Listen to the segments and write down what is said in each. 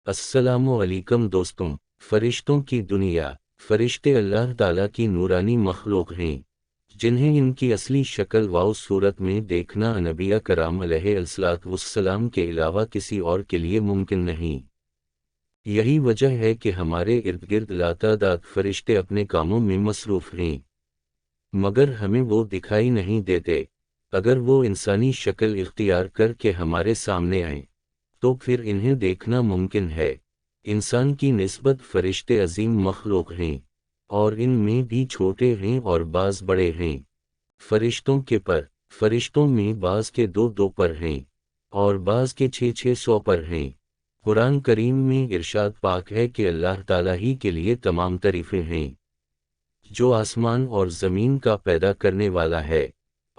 अस्सलामु अलैकुम दोस्तों। फरिश्तों की दुनिया। फरिश्ते अल्लाह ताला की नूरानी मखलूक हैं, जिन्हें इनकी असली शक्ल व सूरत में देखना नबिया कराम अलैहिस्सलाम के अलावा किसी और के लिए मुमकिन नहीं। यही वजह है कि हमारे इर्द गिर्द लातादाद फरिश्ते अपने कामों में मसरूफ़ हैं, मगर हमें वो दिखाई नहीं देते। अगर वो इंसानी शक्ल इख्तियार करके हमारे सामने आए तो फिर इन्हें देखना मुमकिन है। इंसान की निस्बत फरिश्ते अजीम मखलूक हैं, और इनमें भी छोटे हैं और बाज़ बड़े हैं। फरिश्तों के पर। फरिश्तों में बाज़ के दो दो पर हैं, और बाज़ के 600 पर हैं। कुरान करीम में इरशाद पाक है कि अल्लाह ताला ही के लिए तमाम तारीफ़ें हैं, जो आसमान और ज़मीन का पैदा करने वाला है,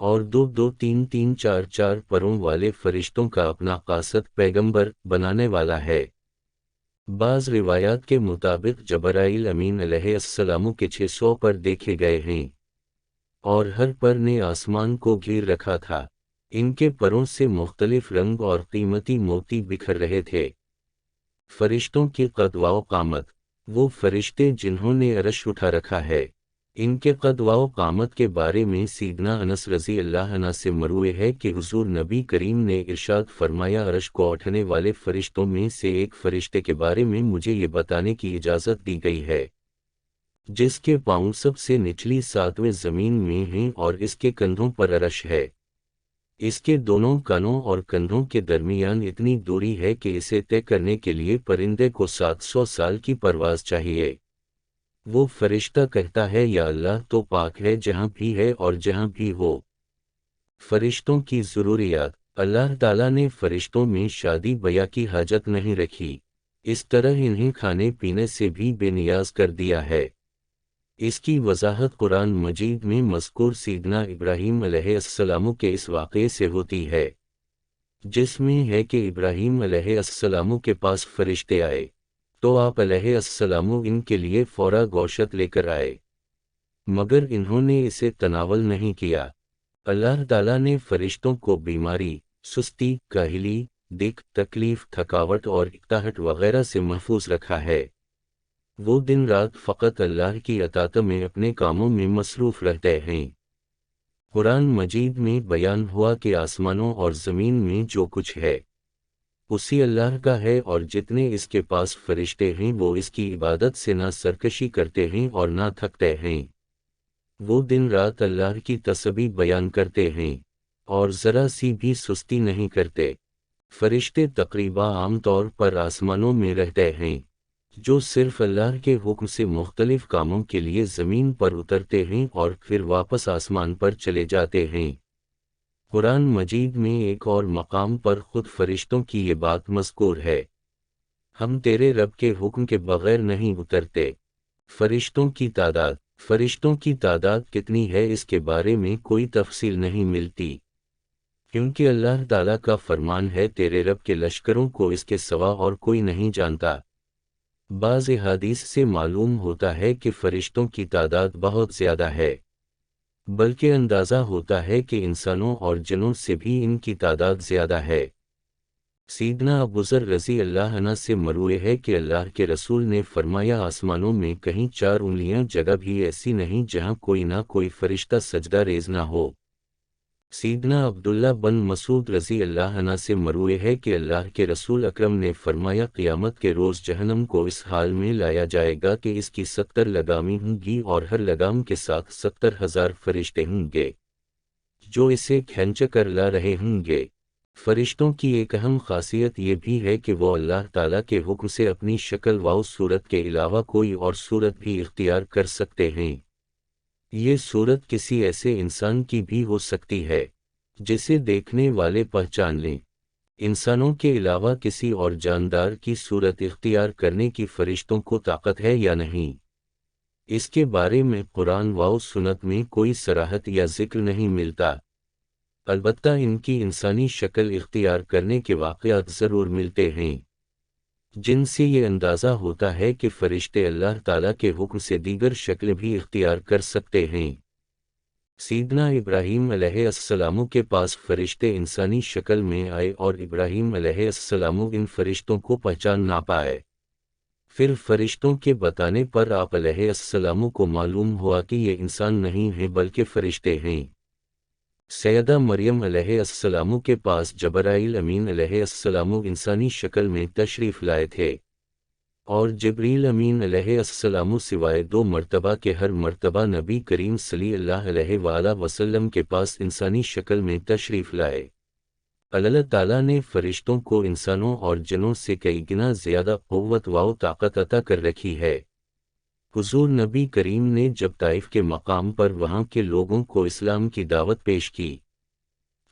और दो दो तीन तीन चार चार परों वाले फरिश्तों का अपना कासद पैगंबर बनाने वाला है। बाज़ रिवायात के मुताबिक जबराइल अमीन अलैहिस्सलाम के 600 पर देखे गए हैं, और हर पर ने आसमान को घेर रखा था। इनके परों से मुख्तलिफ रंग और कीमती मोती बिखर रहे थे। फरिश्तों की कद व कामत। वो फरिश्ते जिन्होंने अरश उठा रखा है, इनके कद व कामत के बारे में सीदना अनस रज़ी अल्लाह अन्हु से मरवी है कि हुज़ूर नबी करीम ने इरशाद फरमाया, अरश को उठने वाले फरिश्तों में से एक फरिश्ते के बारे में मुझे ये बताने की इजाज़त दी गई है, जिसके पाँव सबसे निचली 7वें ज़मीन में हैं और इसके कंधों पर अरश है। इसके दोनों कानों और कंधों के दरमियान इतनी दूरी है कि इसे तय करने के लिए परिंदे को 700 साल की परवाज़ चाहिए। वो फरिश्ता कहता है, या अल्लाह तो पाक है जहाँ भी है और जहाँ भी हो। फरिश्तों की ज़रूरियात। अल्लाह ताला ने फरिश्तों में शादी ब्याह की हाजत नहीं रखी, इस तरह इन्हें खाने पीने से भी बेनियाज कर दिया है। इसकी वजाहत कुरान मजीद में मज़कूर सीदना इब्राहीम अलैहिस्सलाम के इस वाक़े से होती है, जिसमें है कि इब्राहीम अलैहिस्सलाम के पास फरिश्ते आए, तो आप अलैहिस्सलाम इनके लिए फ़ौरा गोश्त लेकर आए, मगर इन्होंने इसे तनावल नहीं किया। अल्लाह ताला ने फरिश्तों को बीमारी, सुस्ती, काहिली, दिक, तकलीफ, थकावट और इक्ताहट वगैरह से महफूज रखा है। वो दिन रात फ़कत अल्लाह की अताअत में अपने कामों में मसरूफ़ रहते हैं। कुरान मजीद में बयान हुआ कि आसमानों और ज़मीन में जो कुछ है उसी अल्लाह का है, और जितने इसके पास फरिश्ते हैं वो इसकी इबादत से ना सरकशी करते हैं और ना थकते हैं। वो दिन रात अल्लाह की तस्बीह बयान करते हैं और ज़रा सी भी सुस्ती नहीं करते। फरिश्ते तकरीबा आम तौर पर आसमानों में रहते हैं, जो सिर्फ अल्लाह के हुक्म से मुख्तलिफ कामों के लिए ज़मीन पर उतरते हैं और फिर वापस आसमान पर चले जाते हैं। कुरान मजीद में एक और मकाम पर खुद फरिश्तों की ये बात मज़कूर है, हम तेरे रब के हुक्म के बग़ैर नहीं उतरते। फरिश्तों की तादाद। फरिश्तों की तादाद कितनी है इसके बारे में कोई तफसील नहीं मिलती, क्योंकि अल्लाह ताला का फरमान है, तेरे रब के लश्करों को इसके सिवा और कोई नहीं जानता। बाज़ हदीस से मालूम होता है कि फरिश्तों की तादाद बहुत ज़्यादा है, बल्कि अंदाज़ा होता है कि इंसानों और जिन्नों से भी इनकी तादाद ज़्यादा है। सीदना अबू ज़र रज़ी अल्लाह अन्हु से मरवी है कि अल्लाह के रसूल ने फरमाया, आसमानों में कहीं 4 उंगलियां जगह भी ऐसी नहीं जहां कोई ना कोई फरिश्ता सजदा रेज़ ना हो। सीदना अब्दुल्ला बन मसूद रज़ी अल्लाह अन्हु से मरवी है कि अल्लाह के रसूल अकरम ने फरमाया, क़ियामत के रोज़ जहन्नम को इस हाल में लाया जाएगा कि इसकी 70 लगामें होंगी और हर लगाम के साथ 70,000 फरिश्ते होंगे, जो इसे खींच कर ला रहे होंगे। फरिश्तों की एक अहम खासियत ये भी है कि वो अल्लाह ताला के हुक्म से अपनी शक्ल व सूरत के अलावा कोई और सूरत भी इख्तियार कर सकते हैं। ये सूरत किसी ऐसे इंसान की भी हो सकती है जिसे देखने वाले पहचान लें। इंसानों के अलावा किसी और जानदार की सूरत इख्तियार करने की फरिश्तों को ताकत है या नहीं, इसके बारे में कुरान व सुन्नत में कोई सराहत या जिक्र नहीं मिलता। अलबत्ता इनकी इंसानी शक्ल इख्तियार करने के वाक़यात ज़रूर मिलते हैं, जिनसे ये अंदाज़ा होता है कि फ़रिश्ते अल्लाह ताला के हुक्म से दीगर शक्लें भी इख्तियार कर सकते हैं। سیدنا ابراہیم علیہ السلام کے پاس فرشتے انسانی شکل میں آئے اور ابراہیم علیہ السلام ان فرشتوں کو پہچان نہ پائے۔ پھر فرشتوں کے بتانے پر آپ علیہ السلام کو معلوم ہوا کہ یہ انسان نہیں ہیں بلکہ فرشتے ہیں۔ سیدہ مریم علیہ السلام کے پاس جبرائیل امین علیہ السلام انسانی شکل میں تشریف لائے تھے، اور جبریل امین علیہ السلام سوائے 2 مرتبہ کے ہر مرتبہ نبی کریم صلی اللہ علیہ وآلہ وسلم کے پاس انسانی شکل میں تشریف لائے۔ اللہ تعالیٰ نے فرشتوں کو انسانوں اور جنوں سے کئی گنا زیادہ قوت و طاقت عطا کر رکھی ہے۔ حضور نبی کریم نے جب طائف کے مقام پر وہاں کے لوگوں کو اسلام کی دعوت پیش کی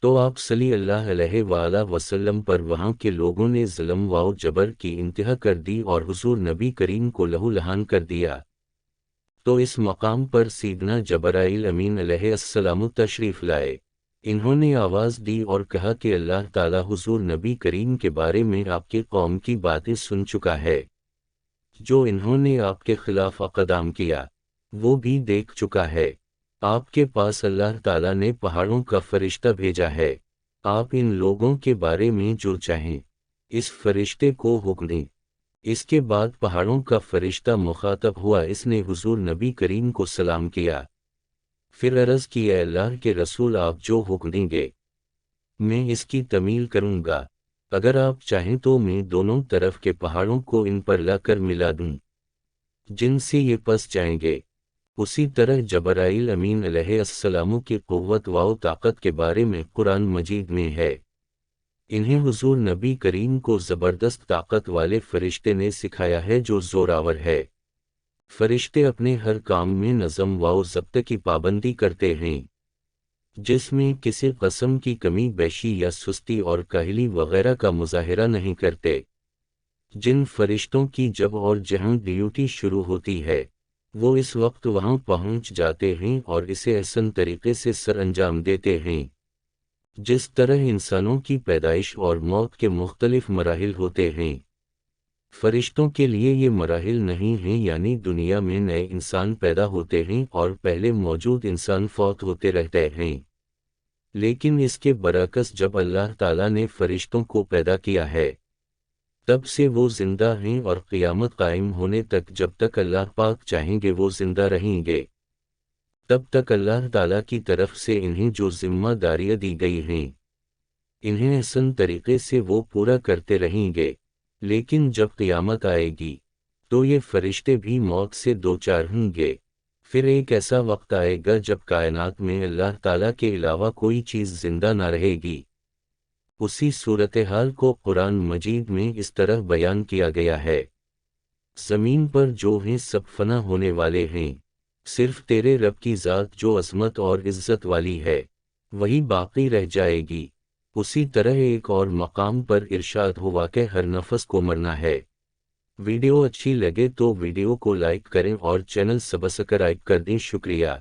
تو آپ صلی اللہ علیہ وآلہ وسلم پر وہاں کے لوگوں نے ظلم و جبر کی انتہا کر دی اور حضور نبی کریم کو لہو لہان کر دیا۔ تو اس مقام پر سیدنا جبرائیل امین علیہ السلام تشریف لائے۔ انہوں نے آواز دی اور کہا کہ اللہ تعالیٰ حضور نبی کریم کے بارے میں آپ کی قوم کی باتیں سن چکا ہے، جو انہوں نے آپ کے خلاف اقدام کیا وہ بھی دیکھ چکا ہے۔ آپ کے پاس اللہ تعالیٰ نے پہاڑوں کا فرشتہ بھیجا ہے، آپ ان لوگوں کے بارے میں جو چاہیں اس فرشتے کو حکم دیں۔ اس کے بعد پہاڑوں کا فرشتہ مخاطب ہوا، اس نے حضور نبی کریم کو سلام کیا، پھر عرض کی اے اللہ کے رسول آپ جو حکم دیں گے میں اس کی تعمیل کروں گا، اگر آپ چاہیں تو میں دونوں طرف کے پہاڑوں کو ان پر لا کر ملا دوں جن سے یہ پس جائیں گے۔ اسی طرح جبرائیل امین علیہ السلام کی قوت و طاقت کے بارے میں قرآن مجید میں ہے، انہیں حضور نبی کریم کو زبردست طاقت والے فرشتے نے سکھایا ہے جو زوراور ہے۔ فرشتے اپنے ہر کام میں نظم و ضبط کی پابندی کرتے ہیں، جس میں کسی قسم کی کمی بیشی یا سستی اور کاہلی وغیرہ کا مظاہرہ نہیں کرتے۔ جن فرشتوں کی جب اور جہاں ڈیوٹی شروع ہوتی ہے وہ اس وقت وہاں پہنچ جاتے ہیں اور اسے احسن طریقے سے سر انجام دیتے ہیں۔ جس طرح انسانوں کی پیدائش اور موت کے مختلف مراحل ہوتے ہیں، فرشتوں کے لیے یہ مراحل نہیں ہیں، یعنی دنیا میں نئے انسان پیدا ہوتے ہیں اور پہلے موجود انسان فوت ہوتے رہتے ہیں، لیکن اس کے برعکس جب اللہ تعالیٰ نے فرشتوں کو پیدا کیا ہے تب سے وہ زندہ ہیں اور قیامت قائم ہونے تک جب تک اللہ پاک چاہیں گے وہ زندہ رہیں گے، تب تک اللہ تعالیٰ کی طرف سے انہیں جو ذمہ داریاں دی گئی ہیں انہیں احسن طریقے سے وہ پورا کرتے رہیں گے۔ لیکن جب قیامت آئے گی تو یہ فرشتے بھی موت سے دوچار ہوں گے، پھر ایک ایسا وقت آئے گا جب کائنات میں اللہ تعالیٰ کے علاوہ کوئی چیز زندہ نہ رہے گی۔ اسی صورتحال کو قرآن مجید میں اس طرح بیان کیا گیا ہے، زمین پر جو ہیں سب فنا ہونے والے ہیں، صرف تیرے رب کی ذات جو عظمت اور عزت والی ہے وہی باقی رہ جائے گی۔ اسی طرح ایک اور مقام پر ارشاد ہوا کہ ہر نفس کو مرنا ہے۔ ویڈیو اچھی لگے تو ویڈیو کو لائک کریں اور چینل سبسکرائب کر دیں۔ شکریہ۔